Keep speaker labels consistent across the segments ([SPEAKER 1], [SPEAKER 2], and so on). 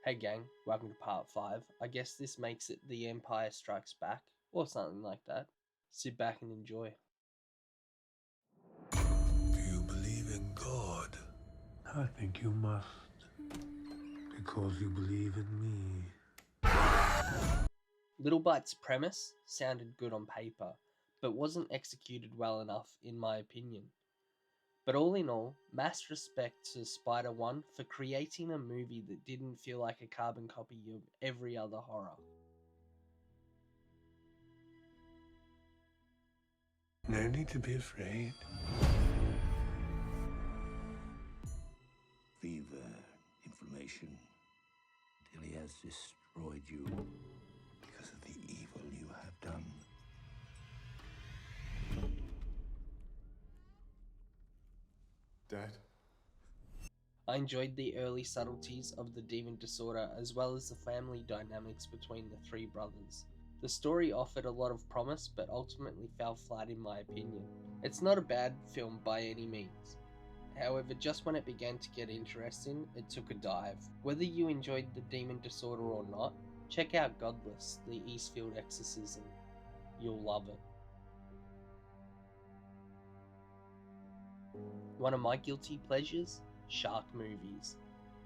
[SPEAKER 1] Hey gang, welcome to part 5. I guess this makes it The Empire Strikes Back, or something like that. Sit back and enjoy.
[SPEAKER 2] Do you believe in God?
[SPEAKER 3] I think you must. Because you believe in me.
[SPEAKER 1] Little Bite's premise sounded good on paper, but wasn't executed well enough in my opinion. But all in all, mass respect to Spider One for creating a movie that didn't feel like a carbon copy of every other horror.
[SPEAKER 3] No need to be afraid.
[SPEAKER 4] Fever, inflammation, till he has destroyed you because of the evil you have done.
[SPEAKER 2] Dad?
[SPEAKER 1] I enjoyed the early subtleties of the demon disorder as well as the family dynamics between the three brothers. The story offered a lot of promise but ultimately fell flat in my opinion. It's not a bad film by any means. However, just when it began to get interesting, it took a dive. Whether you enjoyed the demon disorder or not, check out Godless, the Eastfield Exorcism. You'll love it. One of my guilty pleasures? Shark movies.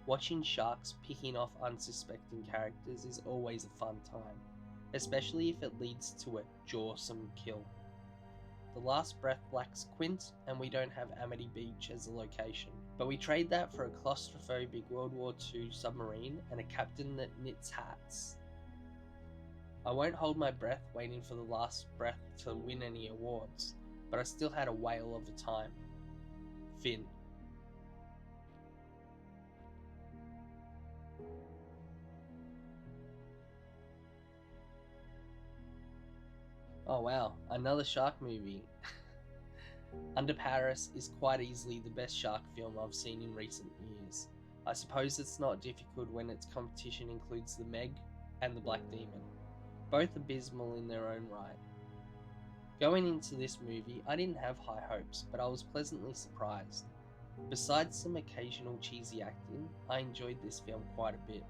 [SPEAKER 1] Watching sharks picking off unsuspecting characters is always a fun time, especially if it leads to a jawsome kill. The Last Breath lacks Quint, and we don't have Amity Beach as a location, but we trade that for a claustrophobic World War II submarine and a captain that knits hats. I won't hold my breath waiting for The Last Breath to win any awards, but I still had a whale of a time. Finn. Oh wow, another shark movie. Under Paris is quite easily the best shark film I've seen in recent years. I suppose it's not difficult when its competition includes The Meg and The Black Demon, both abysmal in their own right. Going into this movie, I didn't have high hopes, but I was pleasantly surprised. Besides some occasional cheesy acting, I enjoyed this film quite a bit.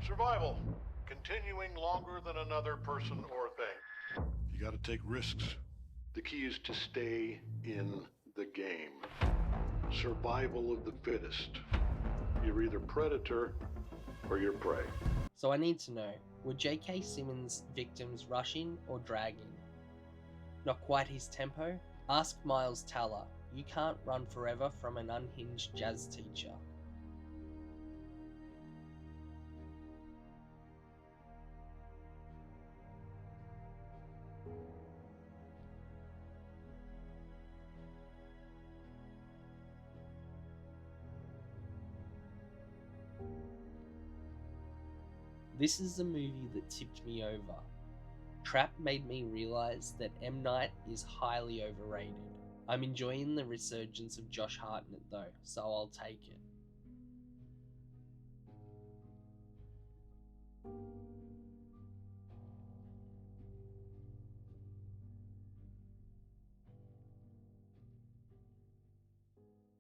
[SPEAKER 5] Survival. Continuing longer than another person or thing. You gotta take risks. The key is to stay in the game. Survival of the fittest. You're either predator or you're prey.
[SPEAKER 1] So I need to know, were J.K. Simmons' victims rushing or dragging? Not quite his tempo? Ask Miles Teller, you can't run forever from an unhinged jazz teacher. This is the movie that tipped me over. Trap made me realise that M. Night is highly overrated. I'm enjoying the resurgence of Josh Hartnett though, so I'll take it.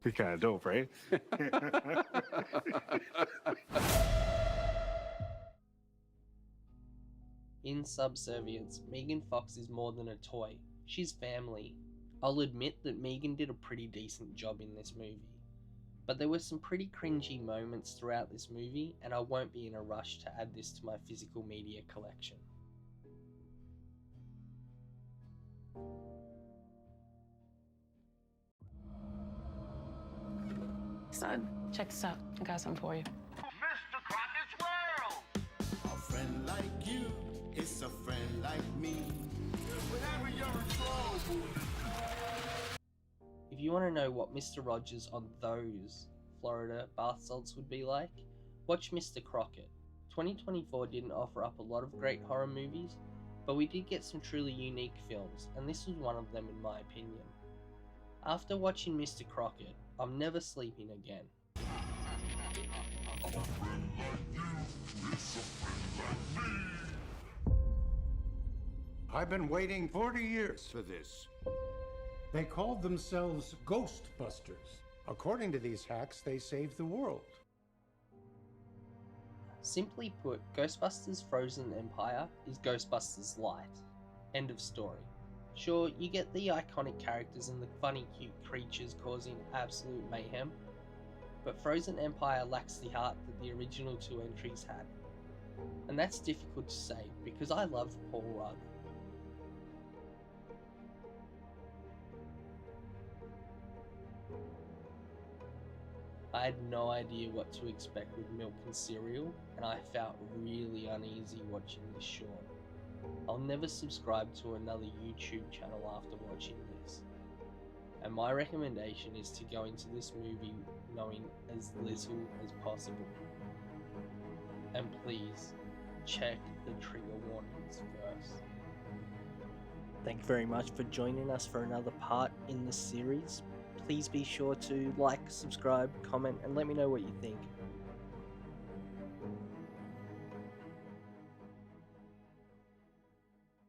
[SPEAKER 2] Be kind of dope, right?
[SPEAKER 1] In Subservience, Megan Fox is more than a toy. She's family. I'll admit that Megan did a pretty decent job in this movie. But there were some pretty cringy moments throughout this movie, and I won't be in a rush to add this to my physical media collection.
[SPEAKER 6] Son, check this out. I got something for you.
[SPEAKER 5] Mr. Crocket's World!
[SPEAKER 7] A friend like you is a friend like me.
[SPEAKER 5] Whenever you're in trouble.
[SPEAKER 1] If you want to know what Mr. Rogers on those Florida bath salts would be like, watch Mr. Crocket. 2024 didn't offer up a lot of great horror movies, but we did get some truly unique films, and this was one of them in my opinion. After watching Mr. Crocket, I'm never sleeping again.
[SPEAKER 8] I've been waiting 40 years for this. They called themselves Ghostbusters. According to these hacks, they saved the world.
[SPEAKER 1] Simply put, Ghostbusters Frozen Empire is Ghostbusters Light. End of story. Sure, you get the iconic characters and the funny cute creatures causing absolute mayhem, but Frozen Empire lacks the heart that the original two entries had. And that's difficult to say, because I love Paul Rudd. I had no idea what to expect with milk and cereal, and I felt really uneasy watching this short. I'll never subscribe to another YouTube channel after watching this. And my recommendation is to go into this movie knowing as little as possible. And please, check the trigger warnings first. Thank you very much for joining us for another part in this series. Please be sure to like, subscribe, comment, and let me know what you think.